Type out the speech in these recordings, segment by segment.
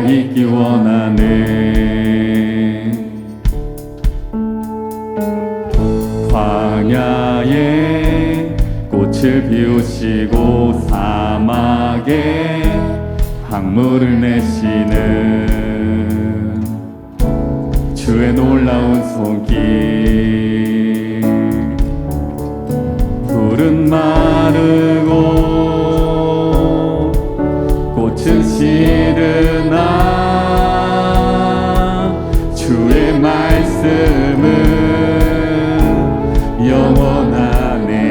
있기 원하네. 광야에 꽃을 피우시고 사막에 강물을 내시는 주의 놀라운 손길. 풀은 마르고 꽃은 시드나 주의 말씀은 영원하네.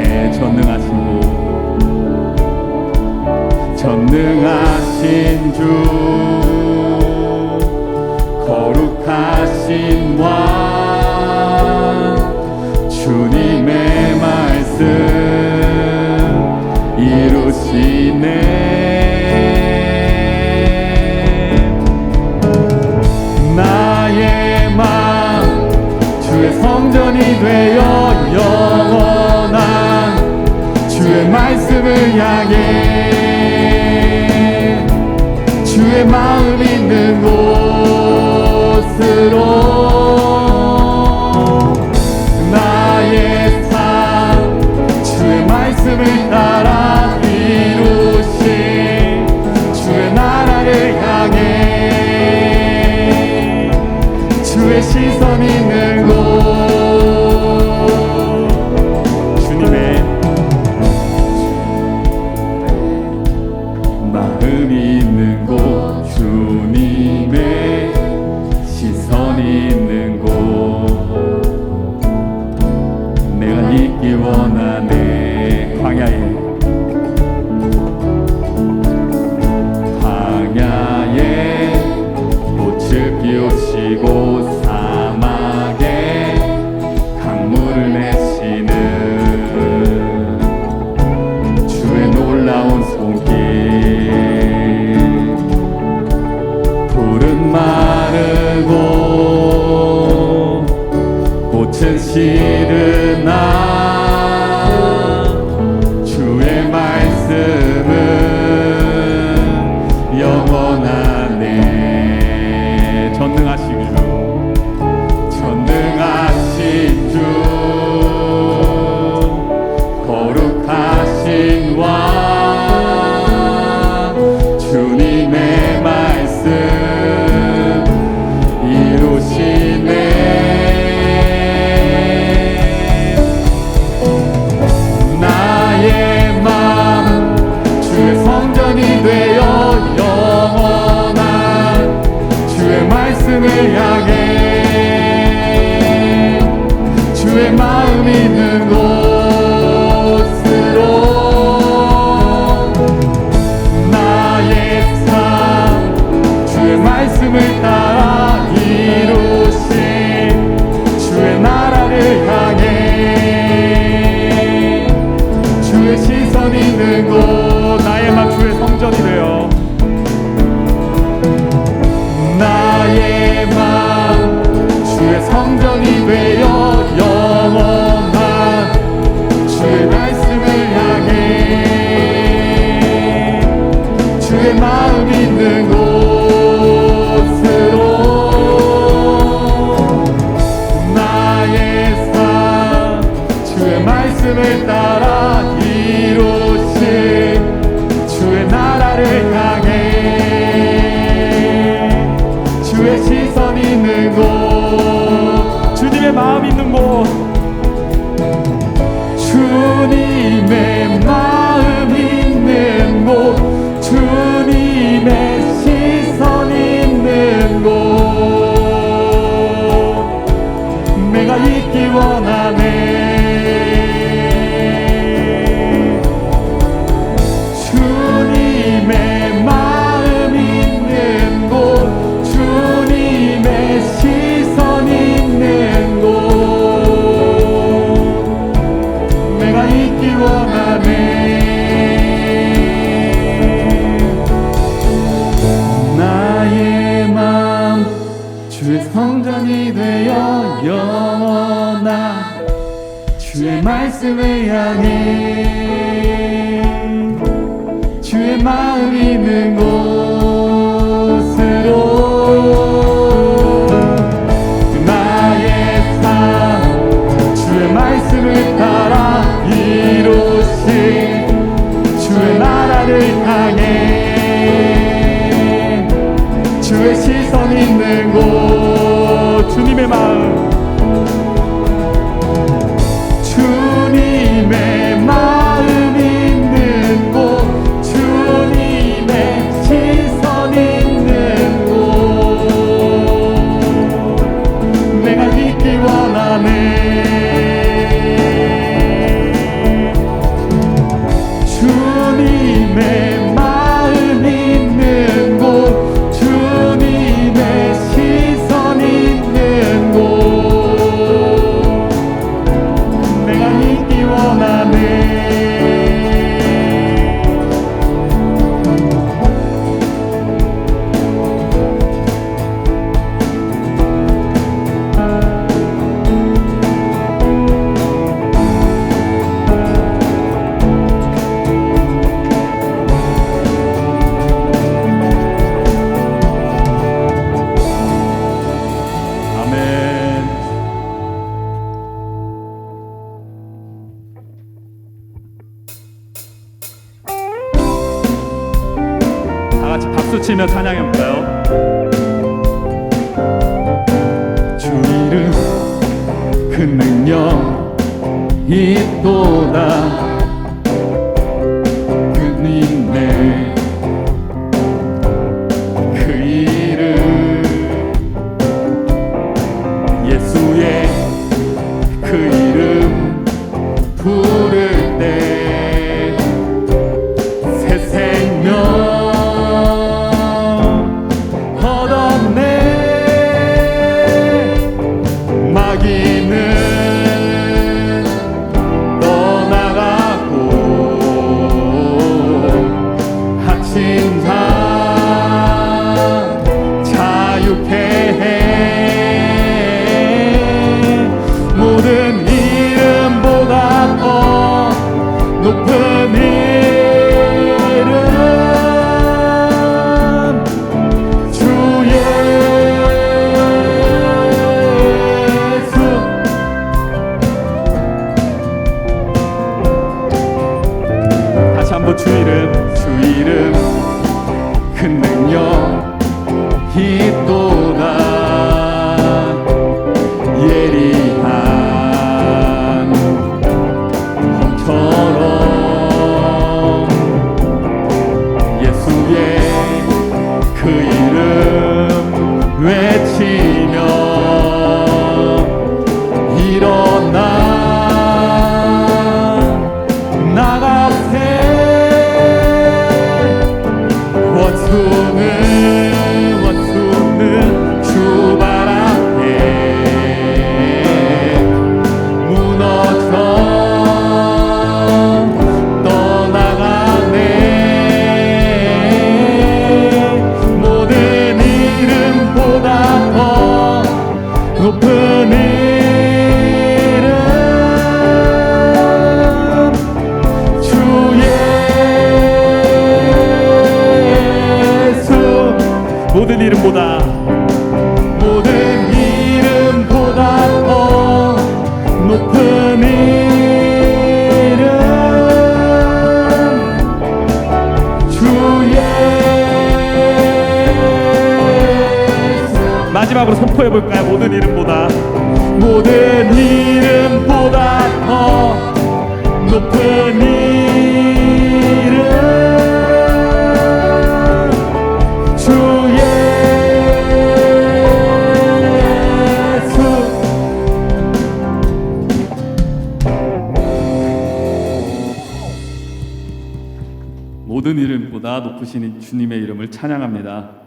전능하신 주, 거룩하신 왕, 주님의 말씀 이루시네. 나의 맘 주의 성전이 되어 영원한 주의 말씀을 향해 주의 마음 있는 곳으로 나의 삶 주의 말씀을 따라 이루신 주의 나라를 향해 주의 시선 있는 곳. 주님의 마음이 있는 곳, 주님의 시선이 있는 곳, 내가 있기 원하네. 광야에 꽃을 피우시고 사막에 강물을 내시는 주의 놀라운 손길. 풀은 마르고 꽃은 시드나 주의 말씀은 영원하네. 전능하신 주, 거룩하신 왕, 주님의 말씀 이루시네. 나의 맘 주의 성전이 되어 영원한 주의 말씀을 향해 주의 마음 있는 곳으로 나의 삶 주의 말씀을 따라 이루신 주의 나라를 향해 주의 시선 있는 곳. 나의 맘 주의 성전이 되어 나의 맘 주의 성전이 되어 영원한 주의 말씀을 향해 주의 마음 있는 곳으로 나의 삶 주의 말씀을 따라 이루신 주의 나라를 향해 주의 시선 있는 곳, 주님의 마음 있는 곳, 주님의 마음 있는 곳, 주님의 시선 있는 곳, 내가 있기 원하네. 주님의 마음 있는 곳, 주님의 시선 있는 곳, 내가 있기 원하네. 나의 마음 주의 성전이 되어 영원한 주의 말씀을 향해 주의 마음 있는 곳으로 주의 시선 있는 곳 주님의 마음 주님의 마음 있는 곳 주님의 시선 있는 곳 내가 있기 원하네 주님의 마음 있는 곳 주님의 시선 있는 곳 내가 있기 원하네 치며 찬양해볼까요? 주 이름 그 능력 있도다 그 인내 그 이름 예수의 그 이름 부를 때 새 생명 모든 이름보다 더 높은 이름 주 예수 다시 한번 주 이름 큰 능력 있도다 예리한 홍처럼 예수의 그 이름 외치며 일어나 나가세 원수는 주 발 앞에 무너져 떠나가네 모든 이름보다 더 높은 이름 주 예수 모든 이름보다 더 높은 이름 주 예수 마지막으로 선포해볼까요? 모든 이름보다 더 높은 이름 주 모든 이름보다 높으신 주님의 이름을 찬양합니다.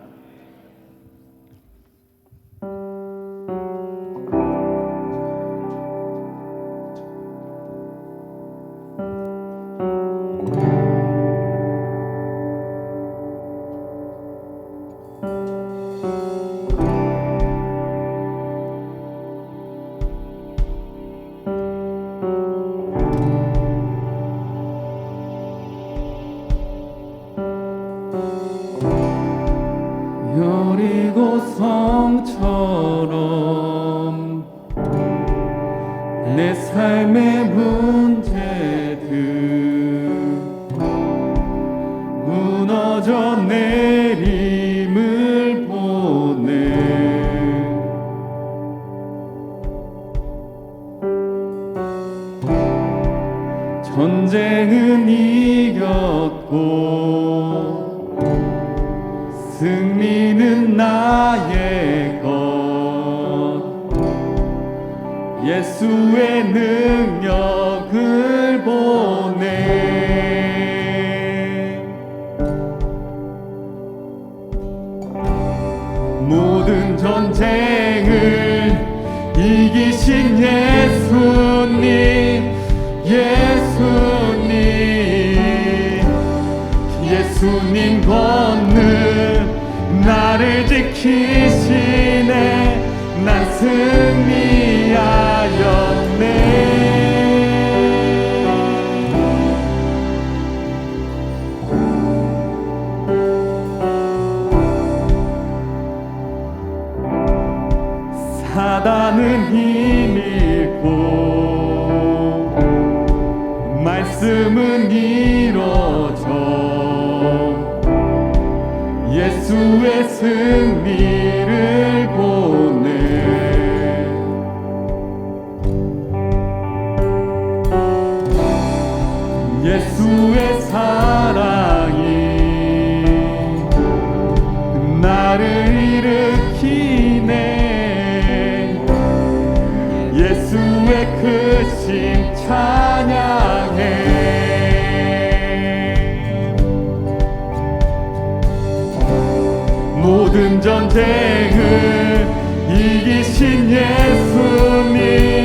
여리고 성처럼 내 삶의 문제들 무너져 내림을 보니 승리는 나의 것 예수의 능력을 보내 모든 전쟁을 이기신 예수님 예수님 권능 나를 지키시네 난 승리하였네 사단은 힘잃고 말씀은 이뤄져 예수의 승리를 보내 예수의 사랑이 나를 일으키네 예수의 크심 찬양해 모든 전쟁을 이기신 예수님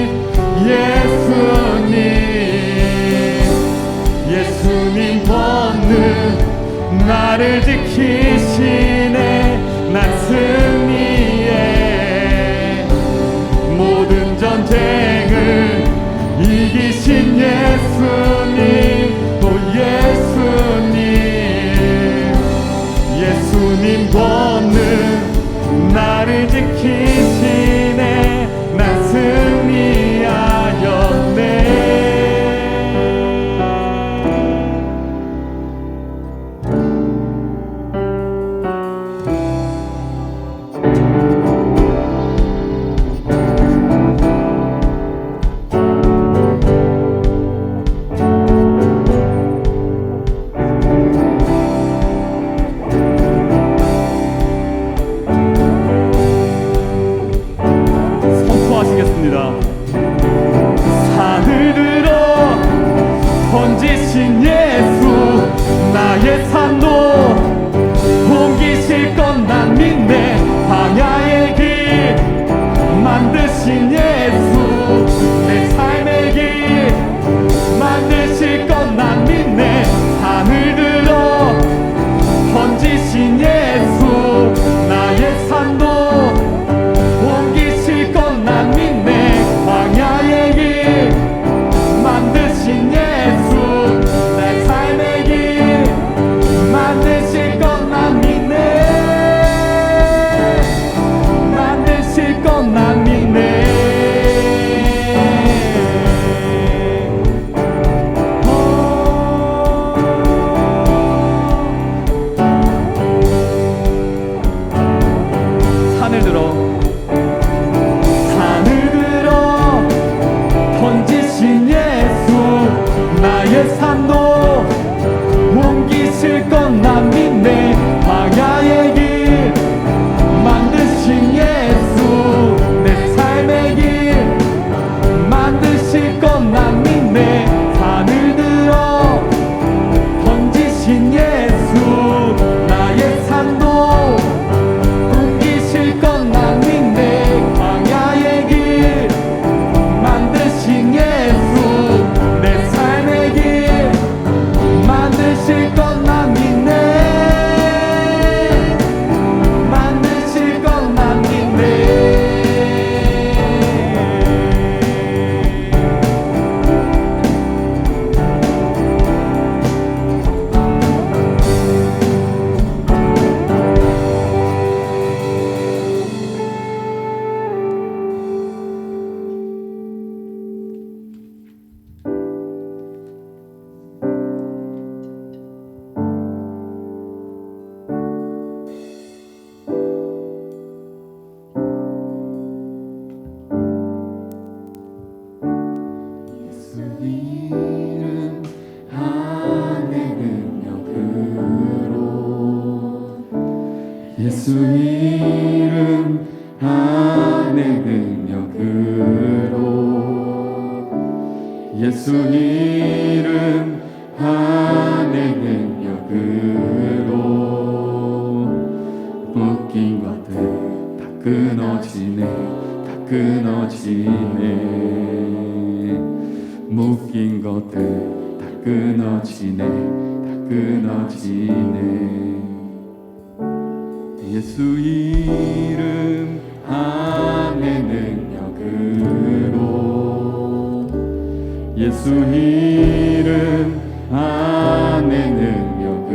권능 나를 지키시네 난 승리해 모든 전쟁을 이기신 예수님 권능 나를 지키시네 난 승리하였네 예수 이름 안에 능력으로 예수 이름 안에 능력으로 묶인 것들 다 끊어지네 다 끊어지네 묶인 것들 다 끊어지네 다 끊어지네 예수 이름 안에 능력으로 예수 이름 안에 능력으로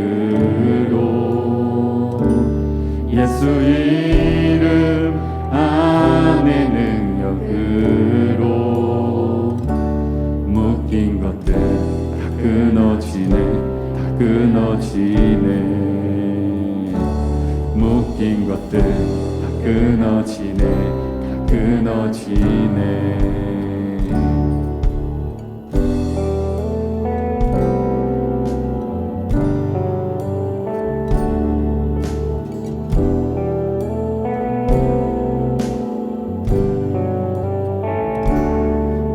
예수 이름 안에 능력으로 묶인 것들 다 끊어지네 다 끊어지네 묶인 것들 다 끊어지네 다 끊어지네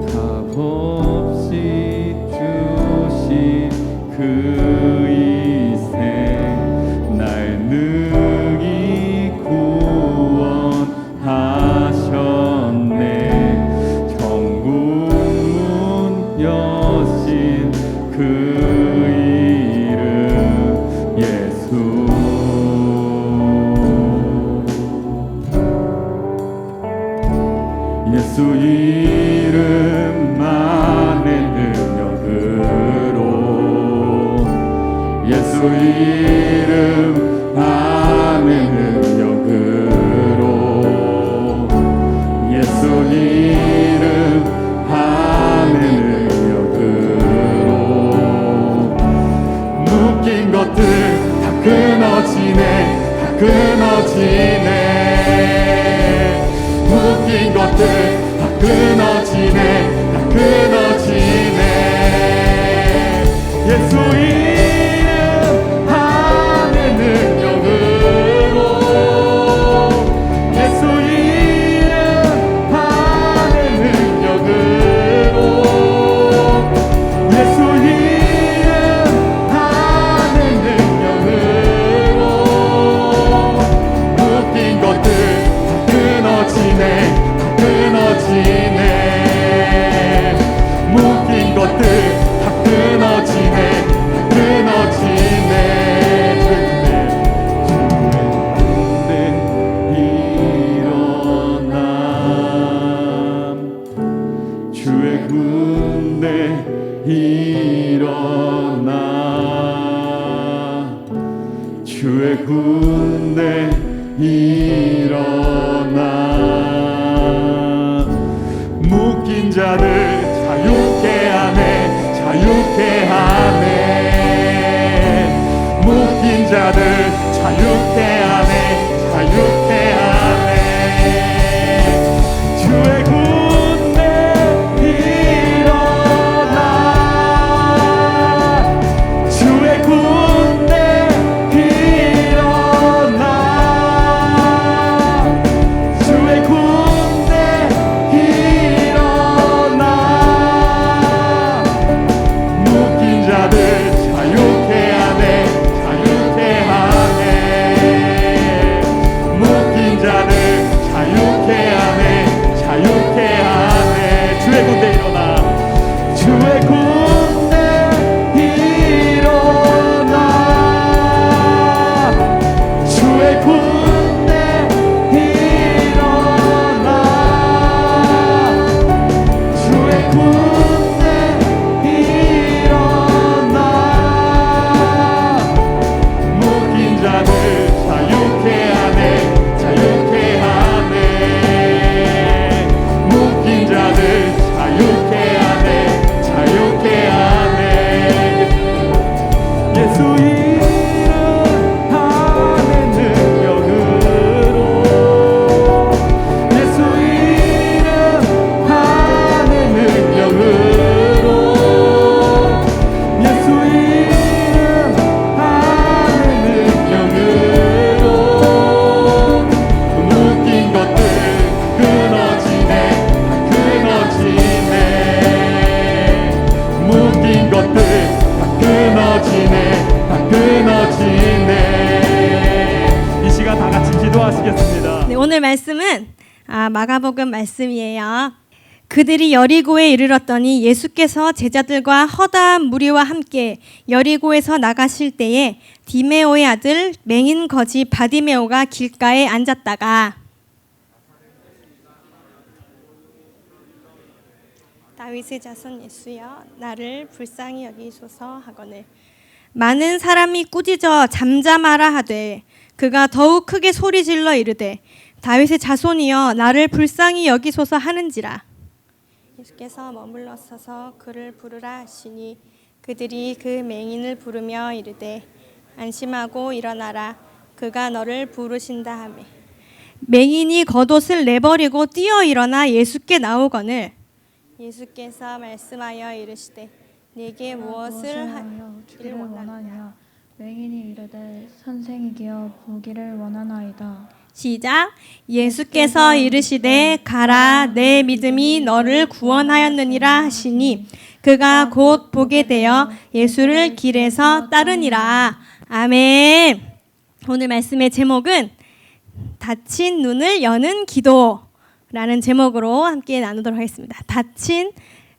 답 없이 주신 그 이생 날 능히 구원하셨네 천국 문 여신 그 이름 예수 예수 이름만의 능력으로 예수 이름 안의 능력으로 예수 이름 안의 능력으로 묶인 것들 다 끊어지네 다 끊어지네 묶인 것들 다 끊어지네 다 끊어지네 예수 이름 안의 능력으로 예수 이름 안의 능력으로 예수 이름 안의 능력으로 묶인 것들 끊어지네 끊어지네 묶인 것들 다 끊어지네 끊어지네 주의 군대 일어나 주의 군대 일어나 묶인 자들 자유케 하네 자유케 하네 묶인 자들 자유케 하네 자유케 하네 주의 군대 일어나 주의 군대 일어나 주의 군대 일어나 묶인 자들 자유케 하네 자유케 하네 오늘 말씀은 마가복음 말씀이에요. 그들이 여리고에 이르렀더니 예수께서 제자들과 허다한 무리와 함께 여리고에서 나가실 때에 디메오의 아들 맹인 거지 바디메오가 길가에 앉았다가 다윗의 자손 예수여 나를 불쌍히 여기소서 하거늘 많은 사람이 꾸짖어 잠잠하라 하되 그가 더욱 크게 소리질러 이르되 다윗의 자손이여 나를 불쌍히 여기소서 하는지라. 예수께서 머물러 서서 그를 부르라 하시니 그들이 그 맹인을 부르며 이르되 안심하고 일어나라 그가 너를 부르신다 하매 맹인이 겉옷을 내버리고 뛰어 일어나 예수께 나오거늘 예수께서 말씀하여 이르시되 내게 무엇을 하기를 원하냐. 맹인이 이르되 선생이기여 보기를 원하나이다. 시작. 예수께서 이르시되 가라 내 믿음이 너를 구원하였느니라 하시니 그가 곧 보게 되어 예수를 길에서 따르니라. 아멘. 오늘 말씀의 제목은 닫힌 눈을 여는 기도라는 제목으로 함께 나누도록 하겠습니다. 닫힌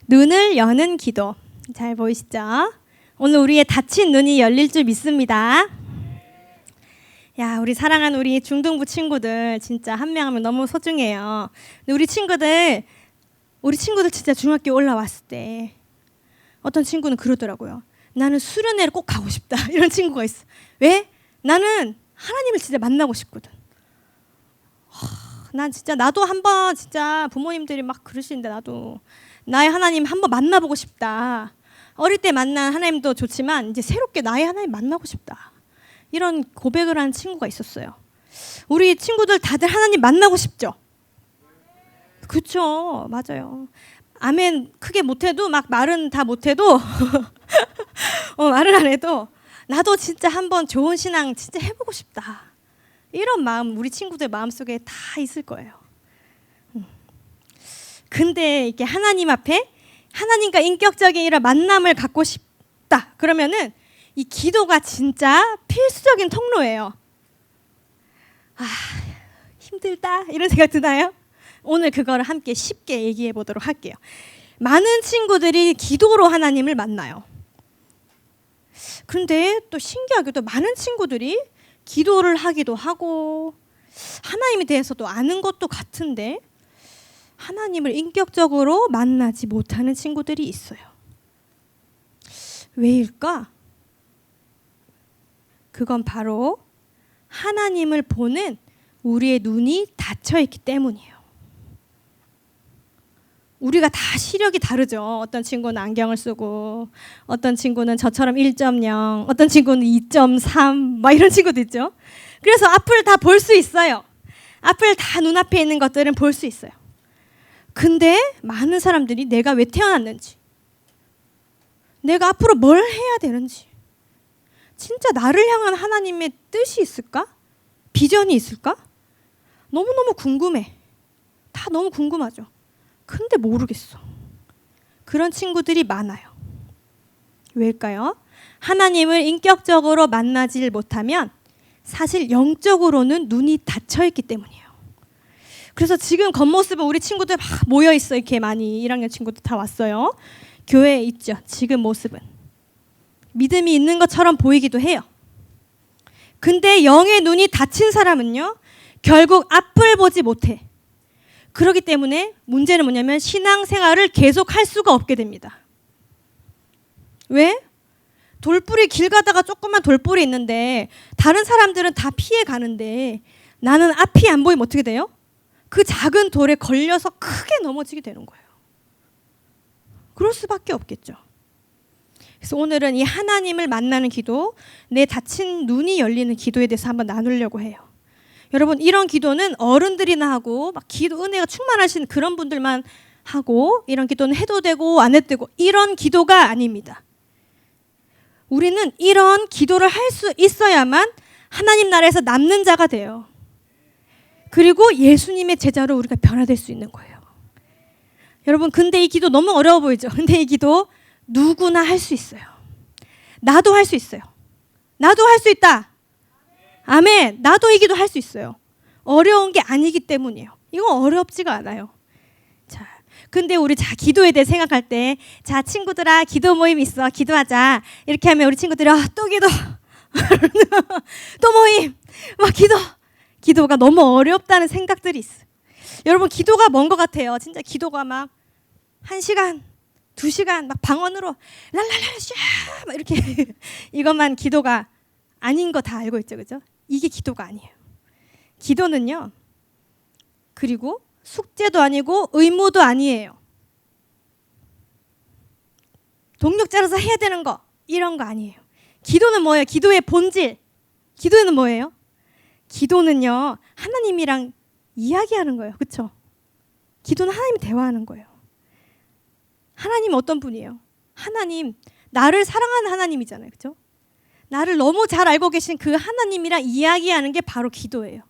눈을 여는 기도. 잘 보이시죠? 오늘 우리의 닫힌 눈이 열릴 줄 믿습니다. 야, 우리 사랑하는 우리 중등부 친구들 진짜 한 명 하면 너무 소중해요. 근데 우리 친구들 진짜 중학교 올라왔을 때 어떤 친구는 그러더라고요. 나는 수련회를 꼭 가고 싶다. 이런 친구가 있어. 왜? 나는 하나님을 진짜 만나고 싶거든. 난 진짜 나도 한번 진짜 부모님들이 막 그러시는데 나도 나의 하나님 한번 만나보고 싶다. 어릴 때 만난 하나님도 좋지만 이제 새롭게 나의 하나님 만나고 싶다. 이런 고백을 하는 친구가 있었어요. 우리 친구들 다들 하나님 만나고 싶죠? 그렇죠. 맞아요. 아멘 크게 못해도 막 말은 다 못해도 말을 안 해도 나도 진짜 한번 좋은 신앙 진짜 해보고 싶다. 이런 마음 우리 친구들 마음속에 다 있을 거예요. 근데 이렇게 하나님 앞에 하나님과 인격적인 이런 만남을 갖고 싶다. 그러면은 이 기도가 진짜 필수적인 통로예요. 힘들다 이런 생각 드나요? 오늘 그거를 함께 쉽게 얘기해 보도록 할게요. 많은 친구들이 기도로 하나님을 만나요. 그런데 또 신기하게도 많은 친구들이 기도를 하기도 하고 하나님에 대해서도 아는 것도 같은데 하나님을 인격적으로 만나지 못하는 친구들이 있어요. 왜일까? 그건 바로 하나님을 보는 우리의 눈이 닫혀 있기 때문이에요. 우리가 다 시력이 다르죠. 어떤 친구는 안경을 쓰고 어떤 친구는 저처럼 1.0 어떤 친구는 2.3 막 이런 친구도 있죠. 그래서 앞을 다 볼 수 있어요. 앞을 다 눈앞에 있는 것들은 볼 수 있어요. 근데 많은 사람들이 내가 왜 태어났는지 내가 앞으로 뭘 해야 되는지 진짜 나를 향한 하나님의 뜻이 있을까? 비전이 있을까? 너무너무 궁금해. 다 너무 궁금하죠. 근데 모르겠어. 그런 친구들이 많아요. 왜일까요? 하나님을 인격적으로 만나질 못하면 사실 영적으로는 눈이 닫혀 있기 때문이에요. 그래서 지금 겉모습은 우리 친구들 막 모여 있어. 이렇게 많이 1학년 친구들 다 왔어요. 교회에 있죠. 지금 모습은 믿음이 있는 것처럼 보이기도 해요. 근데 영의 눈이 닫힌 사람은요 결국 앞을 보지 못해. 그렇기 때문에 문제는 뭐냐면 신앙생활을 계속할 수가 없게 됩니다. 왜? 돌뿌리 길 가다가 조그만 돌뿌리 있는데 다른 사람들은 다 피해 가는데 나는 앞이 안 보이면 어떻게 돼요? 그 작은 돌에 걸려서 크게 넘어지게 되는 거예요. 그럴 수밖에 없겠죠. 그래서 오늘은 이 하나님을 만나는 기도, 내 닫힌 눈이 열리는 기도에 대해서 한번 나누려고 해요. 여러분 이런 기도는 어른들이나 하고 막 기도 은혜가 충만하신 그런 분들만 하고 이런 기도는 해도 되고 안 해도 되고 이런 기도가 아닙니다. 우리는 이런 기도를 할 수 있어야만 하나님 나라에서 남는 자가 돼요. 그리고 예수님의 제자로 우리가 변화될 수 있는 거예요. 여러분 근데 이 기도 너무 어려워 보이죠? 근데 이 기도 누구나 할 수 있어요. 나도 할 수 있어요. 나도 할 수 있다. 아멘. 나도 이 기도 할 수 있어요. 어려운 게 아니기 때문이에요. 이건 어렵지가 않아요. 자, 근데 우리 기도에 대해 생각할 때, 자, 친구들아, 기도 모임 있어. 기도하자. 이렇게 하면 우리 친구들이 또 기도. 또 모임. 막 기도가 너무 어렵다는 생각들이 있어요. 여러분, 기도가 뭔 것 같아요? 진짜 기도가 막 1시간, 2시간 막 방언으로 랄랄라 샤 막 이렇게 이것만 기도가 아닌 거 다 알고 있죠, 그죠? 이게 기도가 아니에요. 기도는요, 그리고 숙제도 아니고 의무도 아니에요. 동력자로서 해야 되는 거 이런 거 아니에요. 기도는 뭐예요? 기도의 본질. 기도는 뭐예요? 기도는요, 하나님이랑 이야기하는 거예요. 그렇죠? 기도는 하나님이 대화하는 거예요. 하나님 어떤 분이에요? 하나님, 나를 사랑하는 하나님이잖아요. 그렇죠? 나를 너무 잘 알고 계신 그 하나님이랑 이야기하는 게 바로 기도예요.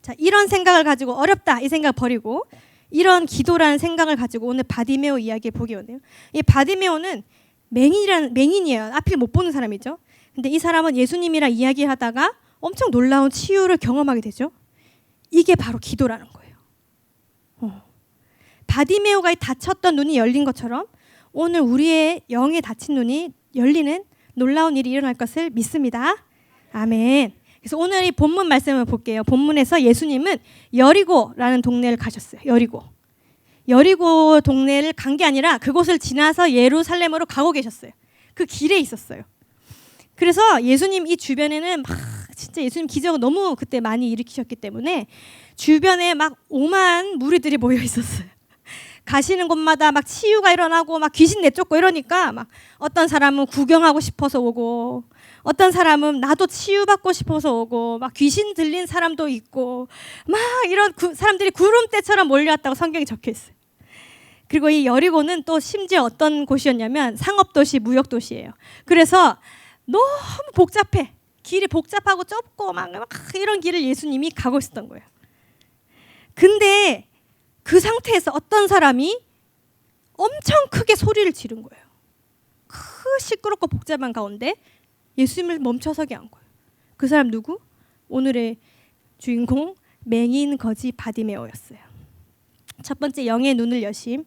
자, 이런 생각을 가지고 어렵다 이 생각 버리고 이런 기도라는 생각을 가지고 오늘 바디메오 이야기에 보기 원해요. 이 바디메오는 맹인이에요. 앞을 못 보는 사람이죠. 근데 이 사람은 예수님이랑 이야기하다가 엄청 놀라운 치유를 경험하게 되죠. 이게 바로 기도라는 거예요. 바디메오가 닫혔던 눈이 열린 것처럼 오늘 우리의 영에 닫힌 눈이 열리는 놀라운 일이 일어날 것을 믿습니다. 아멘. 그래서 오늘 이 본문 말씀을 볼게요. 본문에서 예수님은 여리고라는 동네를 가셨어요. 여리고 동네를 간 게 아니라 그곳을 지나서 예루살렘으로 가고 계셨어요. 그 길에 있었어요. 그래서 예수님 이 주변에는 막 진짜 예수님 기적을 너무 그때 많이 일으키셨기 때문에 주변에 막 오만 무리들이 모여 있었어요. 가시는 곳마다 막 치유가 일어나고 막 귀신 내쫓고 이러니까 막 어떤 사람은 구경하고 싶어서 오고 어떤 사람은 나도 치유받고 싶어서 오고 막 귀신 들린 사람도 있고 막 이런 사람들이 구름대처럼 몰려왔다고 성경에 적혀 있어요. 그리고 이 여리고는 또 심지어 어떤 곳이었냐면 상업도시, 무역도시예요. 그래서 너무 복잡해. 길이 복잡하고 좁고 막 이런 길을 예수님이 가고 있었던 거예요. 근데 그 상태에서 어떤 사람이 엄청 크게 소리를 지른 거예요. 시끄럽고 복잡한 가운데 예수님을 멈춰서게 한 거예요. 그 사람 누구? 오늘의 주인공 맹인 거지 바디메오였어요. 첫 번째, 영의 눈을 여심.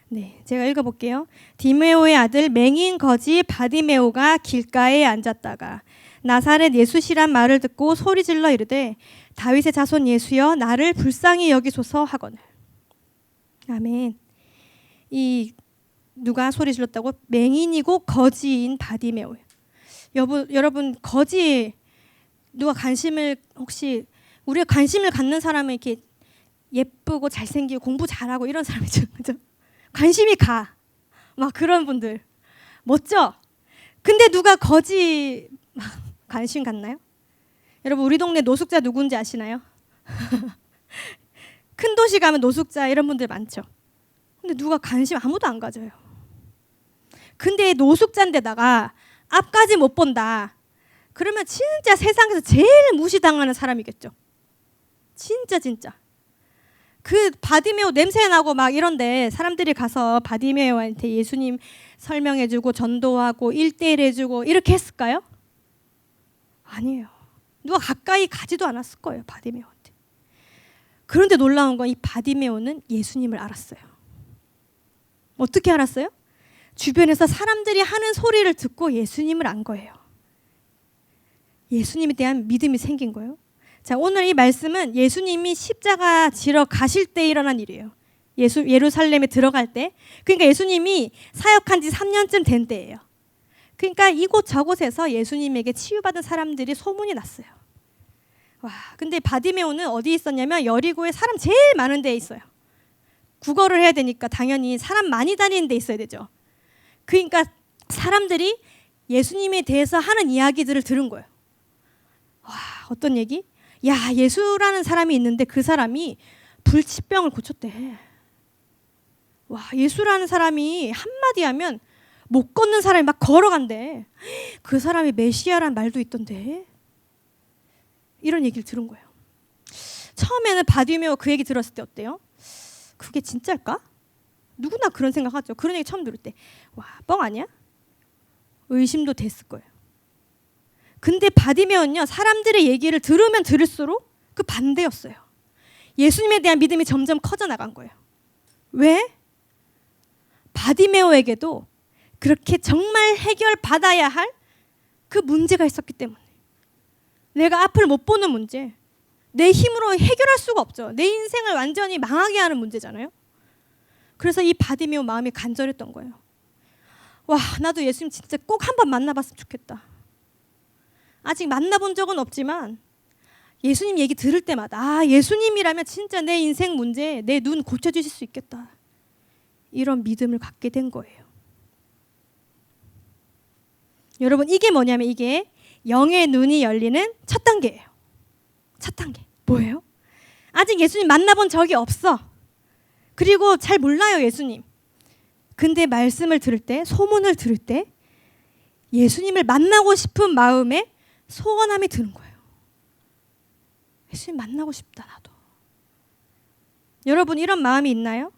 네, 제가 읽어볼게요. 디메오의 아들 맹인 거지 바디메오가 길가에 앉았다가 나사렛 예수시란 말을 듣고 소리질러 이르되 다윗의 자손 예수여 나를 불쌍히 여기소서 하거늘. 아멘. 이 누가 소리 질렀다고? 맹인이고 거지인 바디메오예요. 여러분 거지 누가 관심을 혹시 우리가 관심을 갖는 사람은 이렇게 예쁘고 잘생기고 공부 잘하고 이런 사람이죠. 그죠? 관심이 가. 막 그런 분들. 멋져. 근데 누가 거지 관심 갖나요? 여러분 우리 동네 노숙자 누군지 아시나요? 큰 도시 가면 노숙자 이런 분들 많죠. 근데 누가 관심 아무도 안 가져요. 근데 노숙자인데다가 앞까지 못 본다. 그러면 진짜 세상에서 제일 무시당하는 사람이겠죠. 진짜. 그 바디메오 냄새 나고 막 이런데 사람들이 가서 바디메오한테 예수님 설명해주고 전도하고 1:1 해주고 이렇게 했을까요? 아니에요. 누가 가까이 가지도 않았을 거예요. 바디메오한테. 그런데 놀라운 건 이 바디메오는 예수님을 알았어요. 어떻게 알았어요? 주변에서 사람들이 하는 소리를 듣고 예수님을 안 거예요. 예수님에 대한 믿음이 생긴 거예요. 자, 오늘 이 말씀은 예수님이 십자가 지러 가실 때 일어난 일이에요. 예루살렘에 들어갈 때. 그러니까 예수님이 사역한 지 3년쯤 된 때예요. 그러니까 이곳 저곳에서 예수님에게 치유받은 사람들이 소문이 났어요. 와, 근데 바디메오는 어디 있었냐면 여리고에 사람 제일 많은 데에 있어요. 국어를 해야 되니까 당연히 사람 많이 다니는 데 있어야 되죠. 그러니까 사람들이 예수님에 대해서 하는 이야기들을 들은 거예요. 와, 어떤 얘기? 야, 예수라는 사람이 있는데 그 사람이 불치병을 고쳤대. 와, 예수라는 사람이 한마디 하면 못 걷는 사람이 막 걸어간대. 그 사람이 메시아란 말도 있던데. 이런 얘기를 들은 거예요. 처음에는 바디메오 그 얘기 들었을 때 어때요? 그게 진짜일까? 누구나 그런 생각하죠. 그런 얘기 처음 들을 때 와, 뻥 아니야? 의심도 됐을 거예요. 근데 바디메오는요, 사람들의 얘기를 들으면 들을수록 그 반대였어요. 예수님에 대한 믿음이 점점 커져 나간 거예요. 왜? 바디메오에게도 그렇게 정말 해결받아야 할 그 문제가 있었기 때문에. 내가 앞을 못 보는 문제, 내 힘으로 해결할 수가 없죠. 내 인생을 완전히 망하게 하는 문제잖아요. 그래서 이 바디메오 마음이 간절했던 거예요. 와, 나도 예수님 진짜 꼭 한번 만나봤으면 좋겠다. 아직 만나본 적은 없지만 예수님 얘기 들을 때마다 아, 예수님이라면 진짜 내 인생 문제, 내 눈 고쳐주실 수 있겠다. 이런 믿음을 갖게 된 거예요. 여러분, 이게 뭐냐면 이게 영의 눈이 열리는 첫 단계예요. 첫 단계. 뭐예요? 아직 예수님 만나본 적이 없어. 그리고 잘 몰라요, 예수님. 근데 말씀을 들을 때, 소문을 들을 때 예수님을 만나고 싶은 마음에 소원함이 드는 거예요. 예수님 만나고 싶다, 나도. 여러분, 이런 마음이 있나요?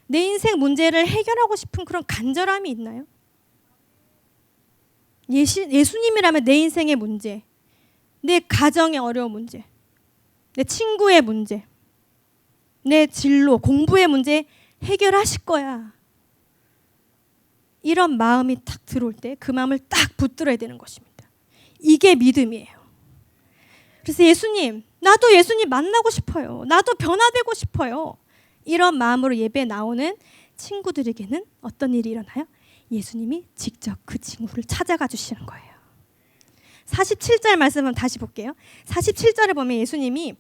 내 인생 문제를 해결하고 싶은 그런 간절함이 있나요? 예수님이라면 내 인생의 문제, 내 가정의 어려운 문제, 내 친구의 문제, 내 진로, 공부의 문제 해결하실 거야. 이런 마음이 탁 들어올 때 그 마음을 딱 붙들어야 되는 것입니다. 이게 믿음이에요. 그래서 예수님, 나도 예수님 만나고 싶어요. 나도 변화되고 싶어요. 이런 마음으로 예배에 나오는 친구들에게는 어떤 일이 일어나요? 예수님이 직접 그 친구를 찾아가 주시는 거예요. 47절 말씀 한번 다시 볼게요. 47절에 보면 예수님이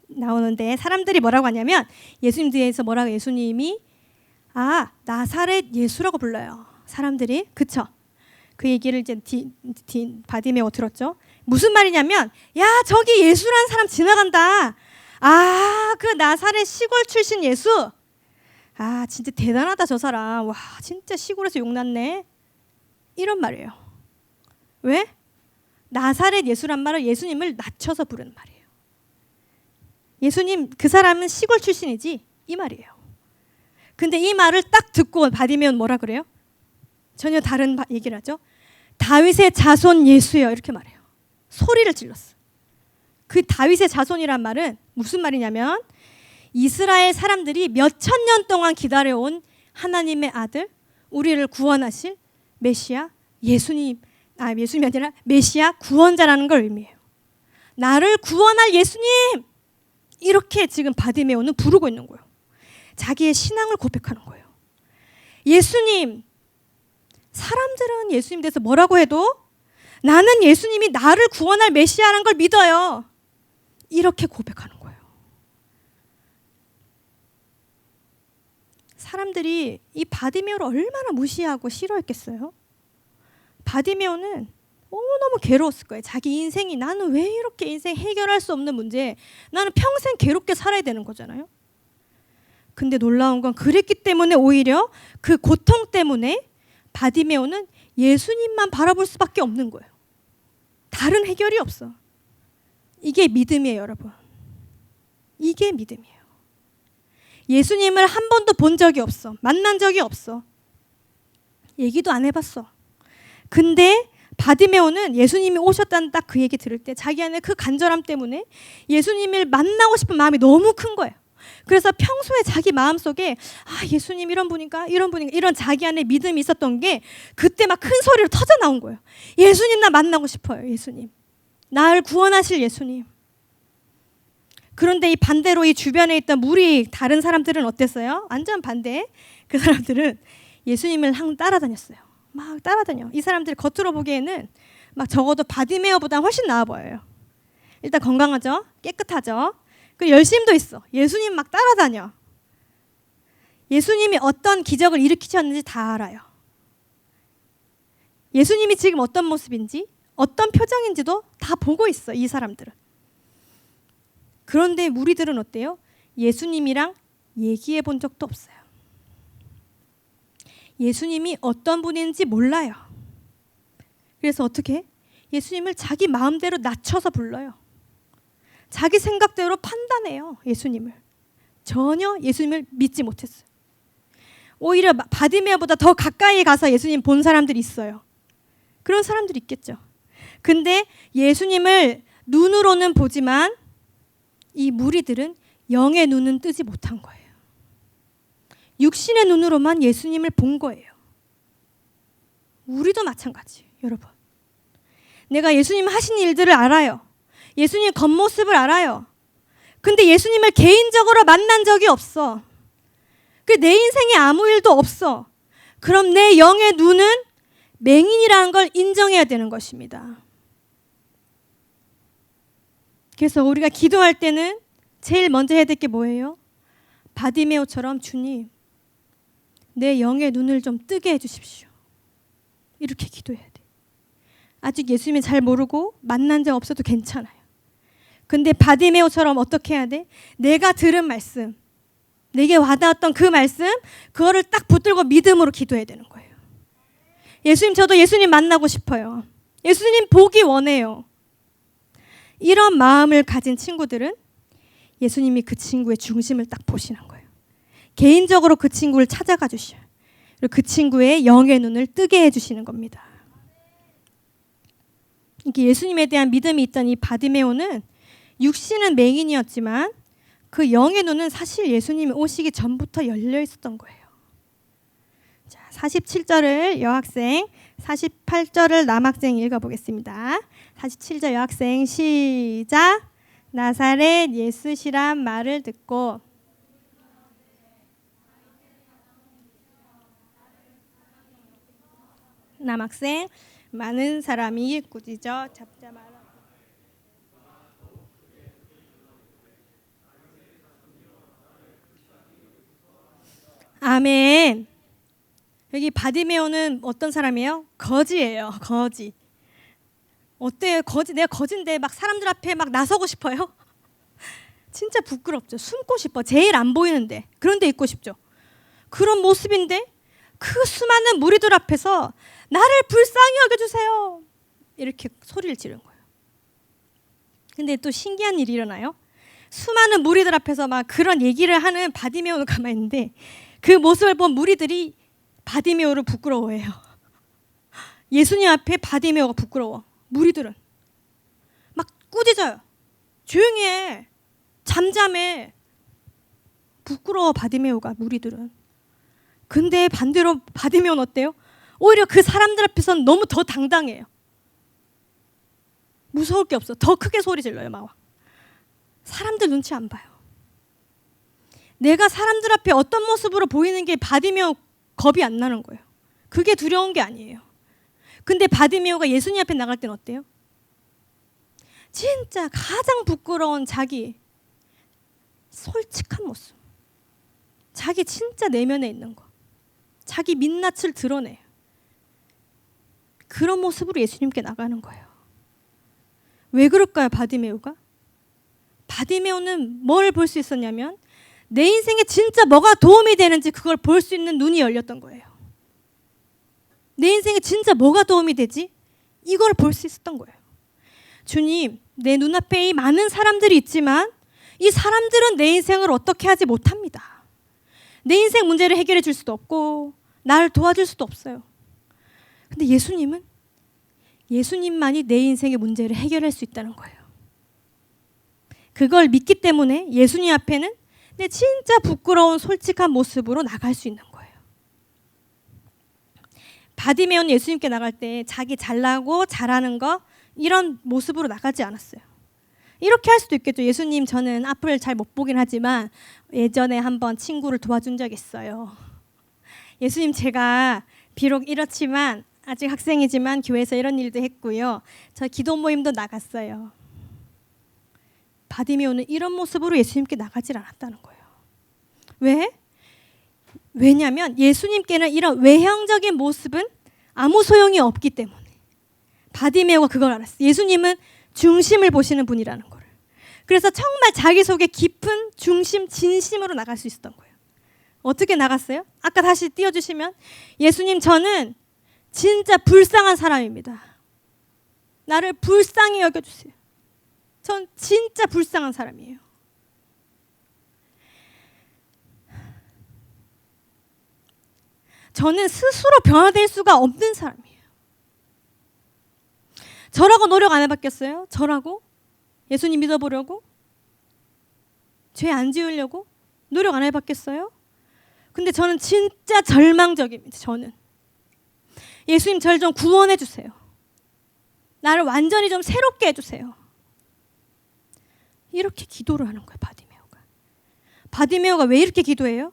나오는데 사람들이 뭐라고 하냐면 예수님 뒤에서 뭐라고 예수님이 나사렛 예수라고 불러요. 사람들이. 그쵸? 그 얘기를 이제 바디메오 들었죠. 무슨 말이냐면 야, 저기 예수라는 사람 지나간다. 그 나사렛 시골 출신 예수. 진짜 대단하다 저 사람. 와, 진짜 시골에서 용났네. 이런 말이에요. 왜? 나사렛 예수란 말은 예수님을 낮춰서 부르는 말이에요. 예수님, 그 사람은 시골 출신이지, 이 말이에요. 근데 이 말을 딱 듣고 바디메오는 뭐라 그래요? 전혀 다른 얘기를 하죠. 다윗의 자손 예수여, 이렇게 말해요. 소리를 질렀어. 그 다윗의 자손이란 말은 무슨 말이냐면 이스라엘 사람들이 몇천 년 동안 기다려온 하나님의 아들, 우리를 구원하실 메시아, 예수님이 아니라 메시아 구원자라는 걸 의미해요. 나를 구원할 예수님! 이렇게 지금 바디메오는 부르고 있는 거예요. 자기의 신앙을 고백하는 거예요. 예수님, 사람들은 예수님 대해서 뭐라고 해도 나는 예수님이 나를 구원할 메시아라는 걸 믿어요. 이렇게 고백하는 거예요. 사람들이 이 바디메오를 얼마나 무시하고 싫어했겠어요? 바디메오는 너무 괴로웠을 거예요. 자기 인생이 나는 왜 이렇게 인생 해결할 수 없는 문제, 나는 평생 괴롭게 살아야 되는 거잖아요. 근데 놀라운 건 그랬기 때문에 오히려 그 고통 때문에 바디메오는 예수님만 바라볼 수밖에 없는 거예요. 다른 해결이 없어. 이게 믿음이에요, 여러분. 이게 믿음이에요. 예수님을 한 번도 본 적이 없어. 만난 적이 없어. 얘기도 안 해봤어. 근데 바디메오는 예수님이 오셨다는 딱 그 얘기 들을 때 자기 안에 그 간절함 때문에 예수님을 만나고 싶은 마음이 너무 큰 거예요. 그래서 평소에 자기 마음속에 예수님 이런 분인가 이런 자기 안에 믿음이 있었던 게 그때 막 큰 소리로 터져 나온 거예요. 예수님 나 만나고 싶어요. 예수님. 나를 구원하실 예수님. 그런데 이 반대로 이 주변에 있던 다른 사람들은 어땠어요? 완전 반대. 그 사람들은 예수님을 항상 따라다녔어요. 막 따라다녀. 이 사람들이 겉으로 보기에는 막 적어도 바디메오보다 훨씬 나아 보여요. 일단 건강하죠? 깨끗하죠? 그리고 열심도 있어. 예수님 막 따라다녀. 예수님이 어떤 기적을 일으키셨는지 다 알아요. 예수님이 지금 어떤 모습인지 어떤 표정인지도 다 보고 있어, 이 사람들은. 그런데 무리들은 어때요? 예수님이랑 얘기해 본 적도 없어요. 예수님이 어떤 분인지 몰라요. 그래서 어떻게? 예수님을 자기 마음대로 낮춰서 불러요. 자기 생각대로 판단해요, 예수님을. 전혀 예수님을 믿지 못했어요. 오히려 바디메오보다 더 가까이 가서 예수님 본 사람들이 있어요. 그런 사람들이 있겠죠. 근데 예수님을 눈으로는 보지만 이 무리들은 영의 눈은 뜨지 못한 거예요. 육신의 눈으로만 예수님을 본 거예요. 우리도 마찬가지예요, 여러분. 내가 예수님 하신 일들을 알아요. 예수님 겉모습을 알아요. 근데 예수님을 개인적으로 만난 적이 없어. 내 인생에 아무 일도 없어. 그럼 내 영의 눈은 맹인이라는 걸 인정해야 되는 것입니다. 그래서 우리가 기도할 때는 제일 먼저 해야 될 게 뭐예요? 바디메오처럼 주님, 내 영의 눈을 좀 뜨게 해주십시오. 이렇게 기도해야 돼. 아직 예수님을 잘 모르고 만난 적 없어도 괜찮아요. 근데 바디메오처럼 어떻게 해야 돼? 내가 들은 말씀, 내게 와닿았던 그 말씀, 그거를 딱 붙들고 믿음으로 기도해야 되는 거예요. 예수님, 저도 예수님 만나고 싶어요. 예수님 보기 원해요. 이런 마음을 가진 친구들은 예수님이 그 친구의 중심을 딱 보시는 거예요. 개인적으로 그 친구를 찾아가 주셔요. 그리고 그 친구의 영의 눈을 뜨게 해주시는 겁니다. 이게 예수님에 대한 믿음이 있던 이 바디메오는 육신은 맹인이었지만 그 영의 눈은 사실 예수님이 오시기 전부터 열려 있었던 거예요. 자, 47절을 여학생, 48절을 남학생 읽어보겠습니다. 47절 여학생 시작. 나사렛 예수시란 말을 듣고 남학생 많은 사람이 꾸짖어 잡자마자 아멘. 여기 바디메오는 어떤 사람이에요? 거지예요. 거지. 어때요? 거지. 내가 거진데 막 사람들 앞에 막 나서고 싶어요? 진짜 부끄럽죠. 숨고 싶어. 제일 안 보이는데. 그런데 있고 싶죠. 그런 모습인데 그 수많은 무리들 앞에서 나를 불쌍히 여겨주세요. 이렇게 소리를 지른 거예요. 근데 또 신기한 일이 일어나요. 수많은 무리들 앞에서 막 그런 얘기를 하는 바디메오는 가만히 있는데 그 모습을 본 무리들이 바디메오를 부끄러워해요. 예수님 앞에 바디메오가 부끄러워. 무리들은 막 꾸짖어요. 조용히 해. 잠잠해. 부끄러워 바디메오가, 무리들은. 근데 반대로 바디메오는 어때요? 오히려 그 사람들 앞에서는 너무 더 당당해요. 무서울 게 없어. 더 크게 소리 질러요. 막 사람들 눈치 안 봐요. 내가 사람들 앞에 어떤 모습으로 보이는 게 바디메오 겁이 안 나는 거예요. 그게 두려운 게 아니에요. 근데 바디메오가 예수님 앞에 나갈 때는 어때요? 진짜 가장 부끄러운 자기 솔직한 모습, 자기 진짜 내면에 있는 거, 자기 민낯을 드러내요. 그런 모습으로 예수님께 나가는 거예요. 왜 그럴까요? 바디메오가? 바디메오는 뭘 볼 수 있었냐면 내 인생에 진짜 뭐가 도움이 되는지 그걸 볼 수 있는 눈이 열렸던 거예요. 내 인생에 진짜 뭐가 도움이 되지? 이걸 볼 수 있었던 거예요. 주님, 내 눈앞에 이 많은 사람들이 있지만 이 사람들은 내 인생을 어떻게 하지 못합니다. 내 인생 문제를 해결해 줄 수도 없고 나를 도와줄 수도 없어요. 근데 예수님은 예수님만이 내 인생의 문제를 해결할 수 있다는 거예요. 그걸 믿기 때문에 예수님 앞에는 내 진짜 부끄러운 솔직한 모습으로 나갈 수 있는 거예요. 바디메오는 예수님께 나갈 때 자기 잘나고 잘하는 거 이런 모습으로 나가지 않았어요. 이렇게 할 수도 있겠죠. 예수님, 저는 앞을 잘 못 보긴 하지만 예전에 한번 친구를 도와준 적 있어요. 예수님, 제가 비록 이렇지만 아직 학생이지만 교회에서 이런 일도 했고요. 저 기도 모임도 나갔어요. 바디메오는 이런 모습으로 예수님께 나가질 않았다는 거예요. 왜? 왜냐하면 예수님께는 이런 외형적인 모습은 아무 소용이 없기 때문에. 바디메오가 그걸 알았어요. 예수님은 중심을 보시는 분이라는 거를. 그래서 정말 자기 속에 깊은 중심, 진심으로 나갈 수 있었던 거예요. 어떻게 나갔어요? 아까 다시 띄워주시면, 예수님, 저는 진짜 불쌍한 사람입니다. 나를 불쌍히 여겨주세요. 전 진짜 불쌍한 사람이에요. 저는 스스로 변화될 수가 없는 사람이에요. 저라고 노력 안 해봤겠어요? 저라고? 예수님 믿어보려고? 죄 안 지으려고? 노력 안 해봤겠어요? 근데 저는 진짜 절망적입니다. 저는 예수님 저를 좀 구원해 주세요. 나를 완전히 좀 새롭게 해주세요. 이렇게 기도를 하는 거예요. 바디메오가. 바디메오가 왜 이렇게 기도해요?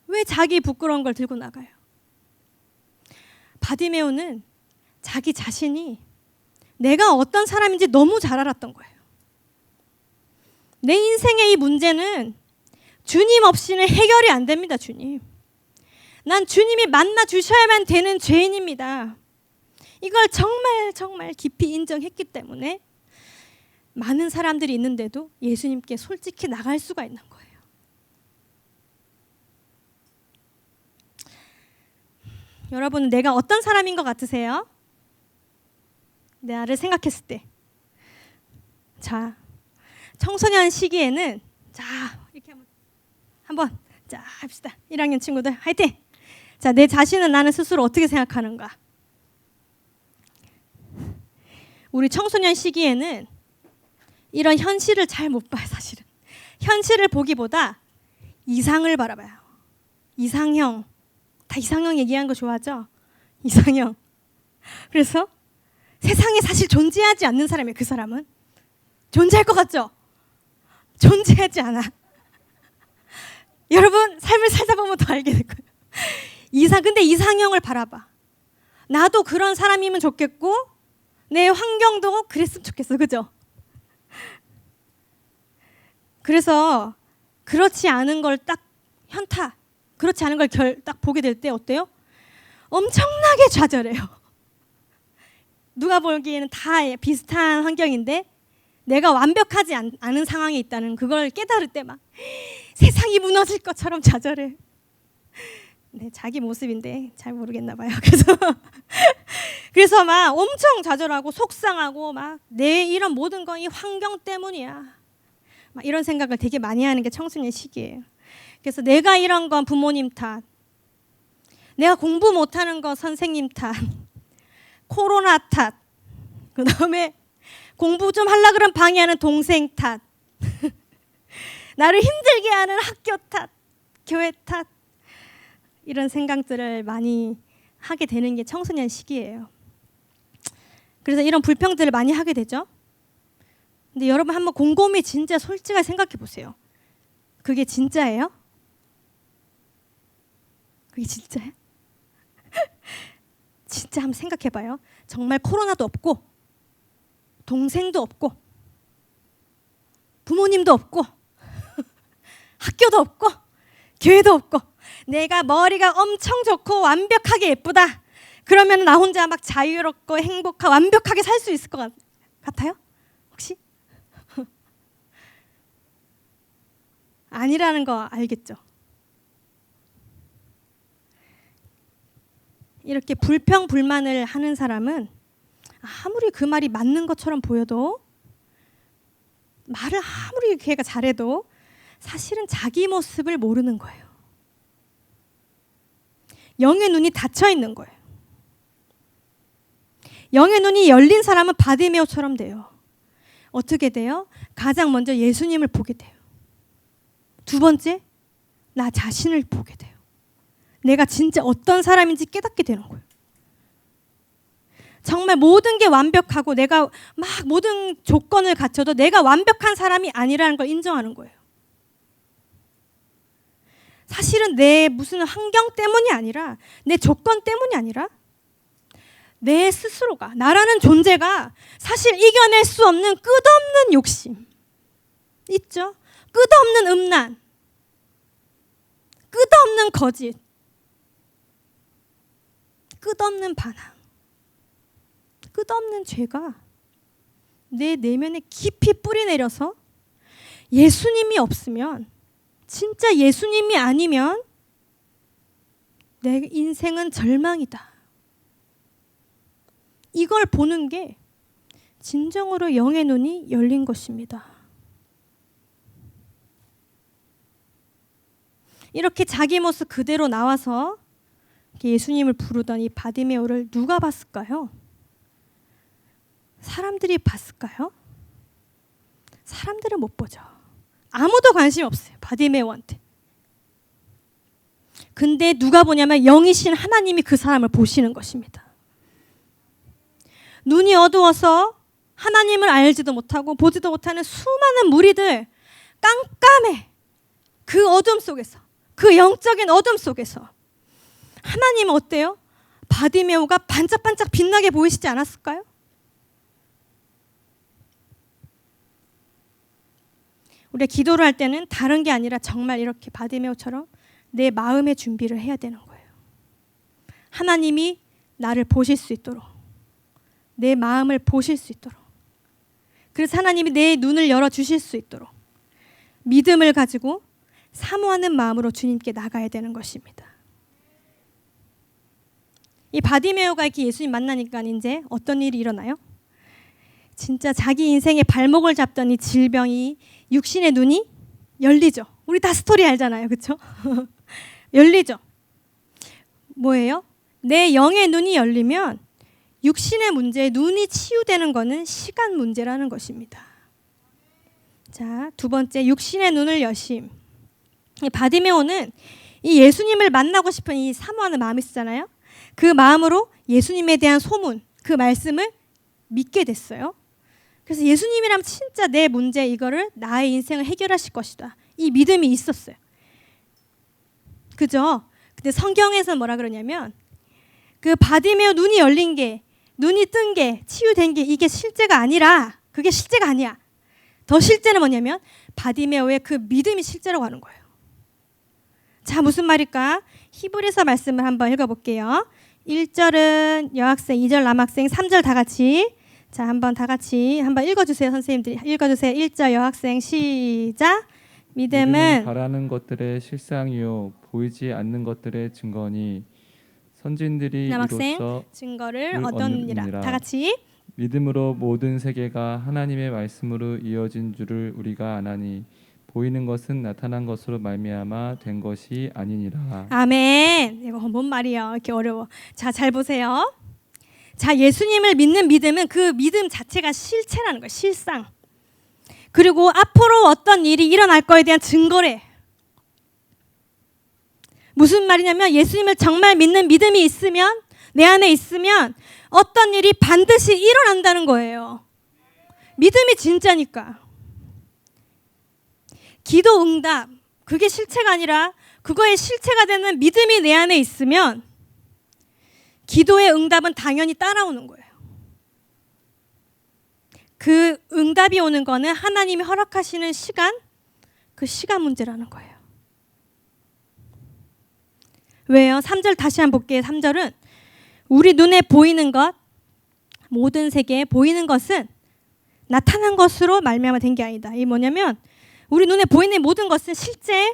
왜 자기 부끄러운 걸 들고 나가요? 바디메오는 자기 자신이 내가 어떤 사람인지 너무 잘 알았던 거예요. 내 인생의 이 문제는 주님 없이는 해결이 안 됩니다. 주님. 난 주님이 만나 주셔야만 되는 죄인입니다. 이걸 정말 정말 깊이 인정했기 때문에 많은 사람들이 있는데도 예수님께 솔직히 나갈 수가 있는 거예요. 여러분은 내가 어떤 사람인 것 같으세요? 나를 생각했을 때. 자, 청소년 시기에는 자 이렇게 한번 자 합시다. 1학년 친구들 화이팅! 자, 내 자신은 나는 스스로 어떻게 생각하는가? 우리 청소년 시기에는 이런 현실을 잘 못 봐요. 사실은 현실을 보기보다 이상을 바라봐요. 이상형. 다 이상형 얘기하는 거 좋아하죠? 이상형. 그래서 세상에 사실 존재하지 않는 사람이에요. 그 사람은 존재할 것 같죠? 존재하지 않아. 여러분 삶을 살다 보면 더 알게 될 거예요. 근데 이상형을 바라봐. 나도 그런 사람이면 좋겠고 내 환경도 그랬으면 좋겠어. 그죠? 그래서 그렇지 않은 걸 딱 그렇지 않은 걸 딱 보게 될 때 어때요? 엄청나게 좌절해요. 누가 보기에는 다 비슷한 환경인데 내가 완벽하지 않은 상황에 있다는 그걸 깨달을 때 막 세상이 무너질 것처럼 좌절해. 네, 자기 모습인데 잘 모르겠나 봐요. 그래서 막 엄청 좌절하고 속상하고 막 내 이런 모든 건 이 환경 때문이야. 막 이런 생각을 되게 많이 하는 게 청소년 시기예요. 그래서 내가 이런 건 부모님 탓, 내가 공부 못하는 건 선생님 탓, 코로나 탓, 그 다음에 공부 좀 하려 그러면 방해하는 동생 탓, 나를 힘들게 하는 학교 탓, 교회 탓, 이런 생각들을 많이 하게 되는 게 청소년 시기예요. 그래서 이런 불평들을 많이 하게 되죠. 근데 여러분 한번 곰곰이 진짜 솔직하게 생각해 보세요. 그게 진짜예요? 그게 진짜예요? 진짜 한번 생각해 봐요. 정말 코로나도 없고 동생도 없고 부모님도 없고 학교도 없고 교회도 없고 내가 머리가 엄청 좋고 완벽하게 예쁘다. 그러면 나 혼자 막 자유롭고 행복하고 완벽하게 살 수 있을 것 같아요? 혹시? 아니라는 거 알겠죠? 이렇게 불평불만을 하는 사람은 아무리 그 말이 맞는 것처럼 보여도 말을 아무리 걔가 잘해도 사실은 자기 모습을 모르는 거예요. 영의 눈이 닫혀 있는 거예요. 영의 눈이 열린 사람은 바디메오처럼 돼요. 어떻게 돼요? 가장 먼저 예수님을 보게 돼요. 두 번째, 나 자신을 보게 돼요. 내가 진짜 어떤 사람인지 깨닫게 되는 거예요. 정말 모든 게 완벽하고 내가 막 모든 조건을 갖춰도 내가 완벽한 사람이 아니라는 걸 인정하는 거예요. 사실은 내 무슨 환경 때문이 아니라 내 조건 때문이 아니라 내 스스로가 나라는 존재가 사실 이겨낼 수 없는 끝없는 욕심 있죠? 끝없는 음란, 끝없는 거짓, 끝없는 반항, 끝없는 죄가 내 내면에 깊이 뿌리내려서 예수님이 없으면, 진짜 예수님이 아니면 내 인생은 절망이다. 이걸 보는 게 진정으로 영의 눈이 열린 것입니다. 이렇게 자기 모습 그대로 나와서 예수님을 부르던 이 바디메오를 누가 봤을까요? 사람들이 봤을까요? 사람들은 못 보죠. 아무도 관심이 없어요. 바디메오한테. 근데 누가 보냐면 영이신 하나님이 그 사람을 보시는 것입니다. 눈이 어두워서 하나님을 알지도 못하고 보지도 못하는 수많은 무리들, 깜깜해. 그 어둠 속에서, 그 영적인 어둠 속에서 하나님은 어때요? 바디메오가 반짝반짝 빛나게 보이시지 않았을까요? 우리가 기도를 할 때는 다른 게 아니라 정말 이렇게 바디메오처럼 내 마음의 준비를 해야 되는 거예요. 하나님이 나를 보실 수 있도록, 내 마음을 보실 수 있도록, 그래서 하나님이 내 눈을 열어주실 수 있도록 믿음을 가지고 사모하는 마음으로 주님께 나가야 되는 것입니다. 이 바디메오가 이렇게 예수님 만나니까 이제 어떤 일이 일어나요? 진짜 자기 인생의 발목을 잡던 이 질병이 육신의 눈이 열리죠. 우리 다 스토리 알잖아요. 그렇죠? 열리죠. 뭐예요? 내 영의 눈이 열리면 육신의 문제에 눈이 치유되는 것은 시간 문제라는 것입니다. 자, 두 번째, 육신의 눈을 여심. 이 바디메오는 이 예수님을 만나고 싶은 이 사모하는 마음이 있잖아요. 그 마음으로 예수님에 대한 소문, 그 말씀을 믿게 됐어요. 그래서 예수님이라면 진짜 내 문제 이거를 나의 인생을 해결하실 것이다. 이 믿음이 있었어요. 그죠? 근데 성경에서 뭐라 그러냐면 그 바디메오 눈이 열린 게, 눈이 뜬 게, 치유된 게 이게 실제가 아니라, 그게 실제가 아니야. 더 실제는 뭐냐면 바디메오의 그 믿음이 실제라고 하는 거예요. 자, 무슨 말일까? 히브리서 말씀을 한번 읽어볼게요. 1절은 여학생, 2절 남학생, 3절 다 같이. 자, 한번 다 같이 한번 읽어주세요. 선생님들이 읽어주세요. 1절 여학생 시작. 믿음은 바라는 것들의 실상이요 보이지 않는 것들의 증거니 선진들이 남학생 이로써 증거를 얻었느니라. 다 같이. 믿음으로 모든 세계가 하나님의 말씀으로 이어진 줄을 우리가 아나니 보이는 것은 나타난 것으로 말미암아 된 것이 아니니라. 아멘. 이거 뭔 말이야? 이렇게 어려워. 자, 잘 보세요. 자, 예수님을 믿는 믿음은 그 믿음 자체가 실체라는 거예요. 실상. 그리고 앞으로 어떤 일이 일어날 거에 대한 증거래. 무슨 말이냐면 예수님을 정말 믿는 믿음이 있으면, 내 안에 있으면 어떤 일이 반드시 일어난다는 거예요. 믿음이 진짜니까. 기도 응답, 그게 실체가 아니라 그거의 실체가 되는 믿음이 내 안에 있으면 기도의 응답은 당연히 따라오는 거예요. 그 응답이 오는 거는 하나님이 허락하시는 시간, 그 시간 문제라는 거예요. 왜요? 3절 다시 한번 볼게요. 3절은 우리 눈에 보이는 것, 모든 세계에 보이는 것은 나타난 것으로 말미암아 된 게 아니다. 이게 뭐냐면 우리 눈에 보이는 모든 것은 실제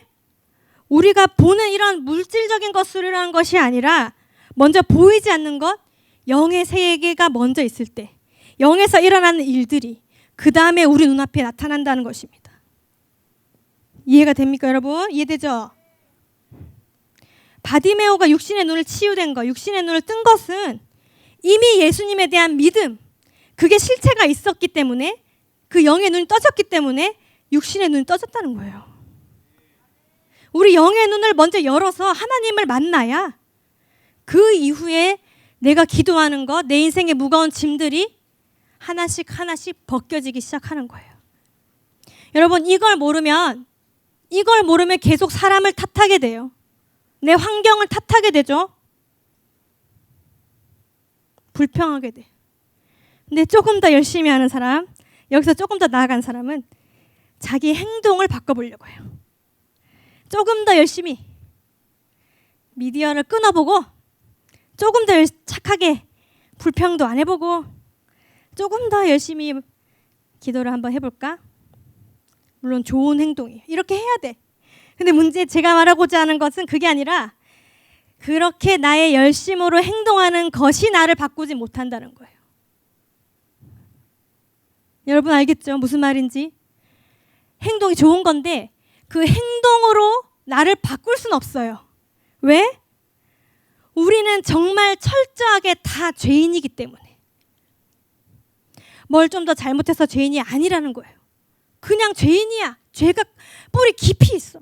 우리가 보는 이런 물질적인 것으로라는 것이 아니라 먼저 보이지 않는 것, 영의 세계가 먼저 있을 때 영에서 일어나는 일들이 그 다음에 우리 눈앞에 나타난다는 것입니다. 이해가 됩니까, 여러분? 이해되죠? 바디메오가 육신의 눈을 치유된 것, 육신의 눈을 뜬 것은 이미 예수님에 대한 믿음, 그게 실체가 있었기 때문에, 그 영의 눈이 떠졌기 때문에 육신의 눈이 떠졌다는 거예요. 우리 영의 눈을 먼저 열어서 하나님을 만나야 그 이후에 내가 기도하는 것, 내 인생의 무거운 짐들이 하나씩 하나씩 벗겨지기 시작하는 거예요. 여러분, 이걸 모르면 계속 사람을 탓하게 돼요. 내 환경을 탓하게 되죠. 불평하게 돼. 근데 조금 더 열심히 하는 사람, 여기서 조금 더 나아간 사람은 자기 행동을 바꿔보려고 해요. 조금 더 열심히 미디어를 끊어보고, 조금 더 착하게 불평도 안 해보고, 조금 더 열심히 기도를 한번 해볼까? 물론 좋은 행동이에요. 이렇게 해야 돼. 근데 문제, 제가 말하고자 하는 것은 그게 아니라 그렇게 나의 열심으로 행동하는 것이 나를 바꾸지 못한다는 거예요. 여러분 알겠죠? 무슨 말인지? 행동이 좋은 건데 그 행동으로 나를 바꿀 수는 없어요. 왜? 우리는 정말 철저하게 다 죄인이기 때문에 뭘 좀 더 잘못해서 죄인이 아니라는 거예요. 그냥 죄인이야. 죄가 뿌리 깊이 있어.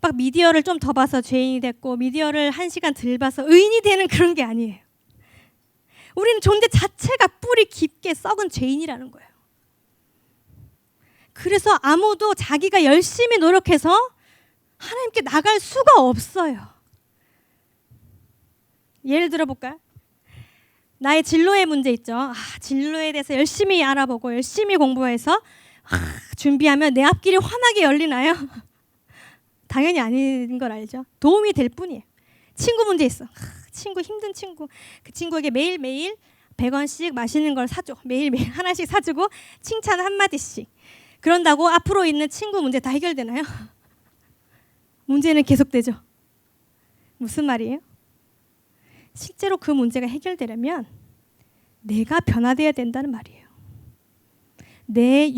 막 미디어를 좀 더 봐서 죄인이 됐고 미디어를 1시간 덜 봐서 의인이 되는 그런 게 아니에요. 우리는 존재 자체가 뿌리 깊게 썩은 죄인이라는 거예요. 그래서 아무도 자기가 열심히 노력해서 하나님께 나갈 수가 없어요. 예를 들어볼까요? 나의 진로의 문제 있죠. 진로에 대해서 열심히 알아보고 열심히 공부해서 준비하면 내 앞길이 환하게 열리나요? 당연히 아닌 걸 알죠. 도움이 될 뿐이에요. 친구 문제 있어. 친구 힘든 친구. 그 친구에게 매일매일 100원씩 맛있는 걸 사줘. 매일매일 하나씩 사주고 칭찬 한마디씩. 그런다고 앞으로 있는 친구 문제 다 해결되나요? 문제는 계속되죠. 무슨 말이에요? 실제로 그 문제가 해결되려면 내가 변화되어야 된다는 말이에요. 내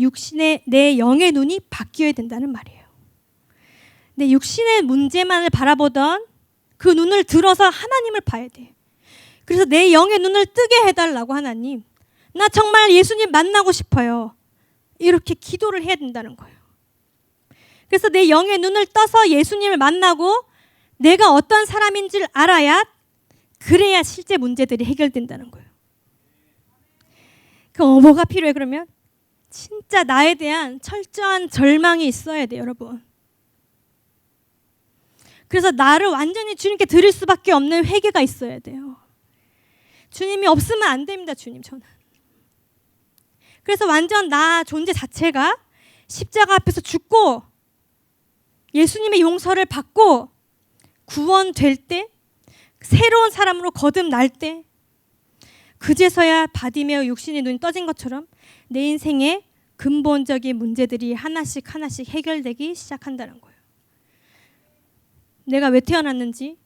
영의 눈이 바뀌어야 된다는 말이에요. 내 육신의 문제만을 바라보던 그 눈을 들어서 하나님을 봐야 돼. 그래서 내 영의 눈을 뜨게 해달라고 하나님. 나 정말 예수님 만나고 싶어요. 이렇게 기도를 해야 된다는 거예요. 그래서 내 영의 눈을 떠서 예수님을 만나고 내가 어떤 사람인지를 알아야 그래야 실제 문제들이 해결된다는 거예요. 그럼 뭐가 필요해 그러면? 진짜 나에 대한 철저한 절망이 있어야 돼요, 여러분. 그래서 나를 완전히 주님께 드릴 수밖에 없는 회개가 있어야 돼요. 주님이 없으면 안 됩니다, 주님 저는. 그래서 완전 나 존재 자체가 십자가 앞에서 죽고 예수님의 용서를 받고 구원될 때 새로운 사람으로 거듭날 때 그제서야 바디메오 육신의 눈이 떠진 것처럼 내 인생의 근본적인 문제들이 하나씩 해결되기 시작한다는 거예요. 내가 왜 태어났는지,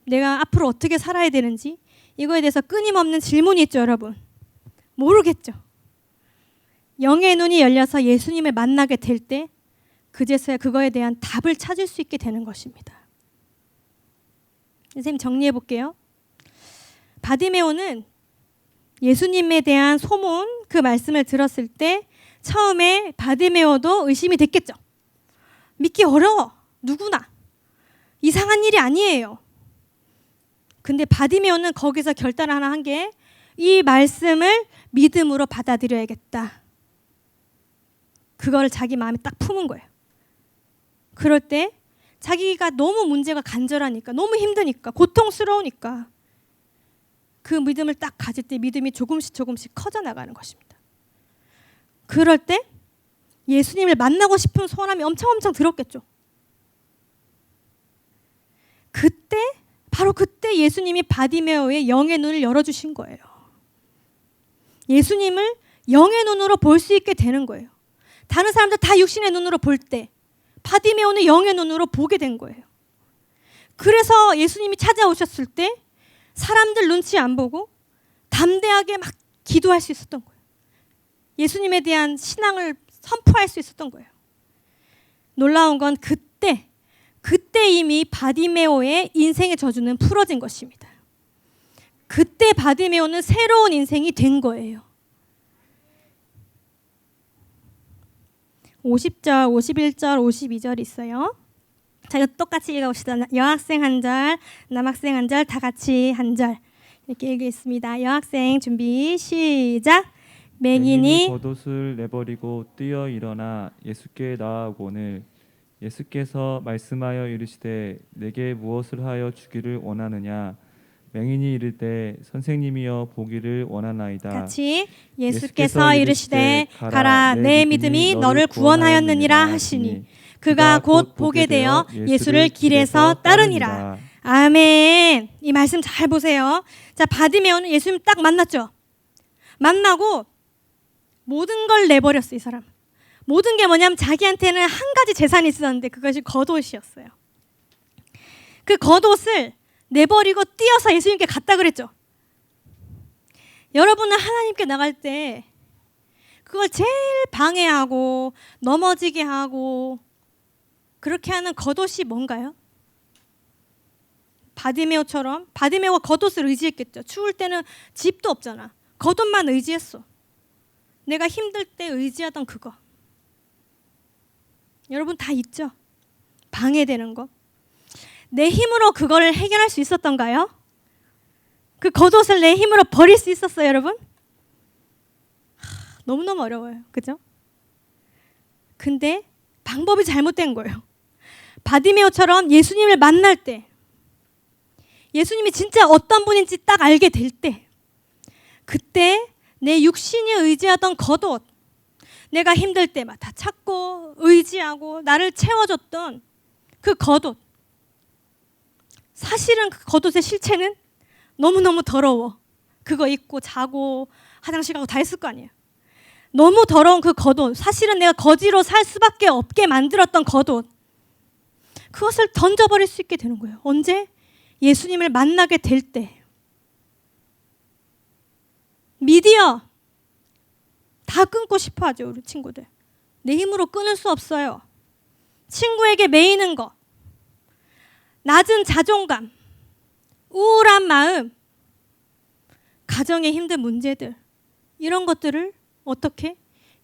내가 앞으로 어떻게 살아야 되는지 이거에 대해서 끊임없는 질문이 있죠, 여러분. 모르겠죠. 영의 눈이 열려서 예수님을 만나게 될 때 그제서야 그거에 대한 답을 찾을 수 있게 되는 것입니다. 선생님 정리해 볼게요. 바디메오는 예수님에 대한 소문 그 말씀을 들었을 때 처음에 바디메오도 의심이 됐겠죠. 믿기 어려워. 누구나. 이상한 일이 아니에요. 근데 바디메오는 거기서 결단 하나 한 게 이 말씀을 믿음으로 받아들여야겠다. 그거를 자기 마음에 딱 품은 거예요. 그럴 때 자기가 너무 문제가 간절하니까 너무 힘드니까 고통스러우니까 그 믿음을 딱 가질 때 믿음이 조금씩 커져 나가는 것입니다. 그럴 때 예수님을 만나고 싶은 소원함이 엄청 들었겠죠. 바로 그때 예수님이 바디메오의 영의 눈을 열어주신 거예요. 예수님을 영의 눈으로 볼 수 있게 되는 거예요. 다른 사람들 다 육신의 눈으로 볼 때 바디메오는 영의 눈으로 보게 된 거예요. 그래서 예수님이 찾아오셨을 때 사람들 눈치 안 보고 담대하게 막 기도할 수 있었던 거예요. 예수님에 대한 신앙을 선포할 수 있었던 거예요. 놀라운 건 그때 이미 바디메오의 인생의 저주는 풀어진 것입니다. 그때 바디메오는 새로운 인생이 된 거예요. 50절, 51절, 52절 있어요. 자, 이거 똑같이 읽어봅시다. 여학생 한 절, 남학생 한 절, 다 같이 한 절. 이렇게 읽겠습니다. 여학생 준비 시작. 맹인이 겉옷을 내버리고 뛰어 일어나 예수께 나아오거늘 예수께서 말씀하여 이르시되 내게 무엇을 하여 주기를 원하느냐. 맹인이 이르되 선생님이여 보기를 원하나이다. 같이 예수께서 이르시되 가라 내 믿음이 너를 구원하였느니라 하시니 그가 곧 보게 되어 예수를 길에서 따르니라. 아멘. 이 말씀 잘 보세요. 자, 바디메오는 예수님 딱 만났죠. 만나고 모든 걸 내버렸어, 이 사람. 모든 게 뭐냐면 자기한테는 한 가지 재산이 있었는데 그것이 겉옷이었어요. 그 겉옷을 내버리고 뛰어서 예수님께 갔다 그랬죠. 여러분은 하나님께 나갈 때 그걸 제일 방해하고 넘어지게 하고 그렇게 하는 겉옷이 뭔가요? 바디메오처럼 바디메오가 겉옷을 의지했겠죠. 추울 때는 집도 없잖아. 겉옷만 의지했어. 내가 힘들 때 의지하던 그거. 여러분 다 있죠? 방해되는 거. 내 힘으로 그거를 해결할 수 있었던가요? 그 겉옷을 내 힘으로 버릴 수 있었어요, 여러분? 너무너무 어려워요. 그죠? 근데 방법이 잘못된 거예요. 바디메오처럼 예수님을 만날 때, 예수님이 진짜 어떤 분인지 딱 알게 될 때, 그때 내 육신이 의지하던 겉옷, 내가 힘들 때마다 찾고 의지하고 나를 채워줬던 그 겉옷, 사실은 그 겉옷의 실체는 너무너무 더러워. 그거 입고 자고 화장실 가고 다 했을 거 아니에요. 너무 더러운 그 겉옷, 사실은 내가 거지로 살 수밖에 없게 만들었던 겉옷, 그것을 던져버릴 수 있게 되는 거예요. 언제? 예수님을 만나게 될 때. 미디어 다 끊고 싶어 하죠, 우리 친구들. 내 힘으로 끊을 수 없어요. 친구에게 매이는 거, 낮은 자존감, 우울한 마음, 가정의 힘든 문제들, 이런 것들을 어떻게?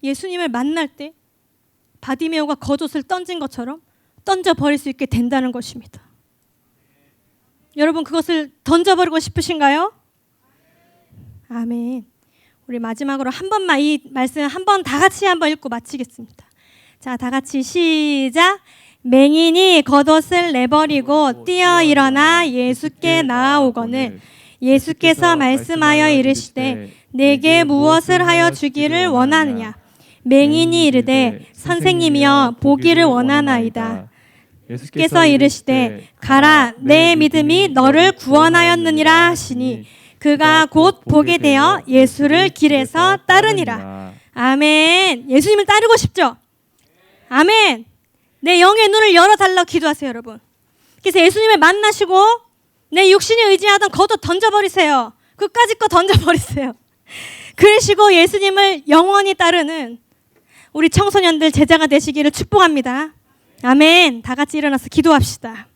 예수님을 만날 때 바디메오가 겉옷을 던진 것처럼 던져버릴 수 있게 된다는 것입니다. 여러분 그것을 던져버리고 싶으신가요? 아멘. 우리 마지막으로 한 번만 이 말씀 한 번 다 같이 한번 읽고 마치겠습니다. 자, 다 같이 시작. 맹인이 겉옷을 내버리고 뛰어 일어나 예수께 나아오거늘 예수께서 말씀하여 이르시되 내게 무엇을 하여 주기를 원하느냐. 맹인이 이르되 선생님이여 보기를 원하나이다. 예수께서 이르시되 가라 내 믿음이 너를 구원하였느니라 하시니 그가 곧 보게 되어 예수를 길에서 따르니라. 아멘. 예수님을 따르고 싶죠? 아멘. 내 영의 눈을 열어달라고 기도하세요, 여러분. 그래서 예수님을 만나시고 내 육신이 의지하던 겉옷 던져버리세요. 그까짓 거 던져버리세요. 그러시고 예수님을 영원히 따르는 우리 청소년들 제자가 되시기를 축복합니다. 아멘. 다 같이 일어나서 기도합시다.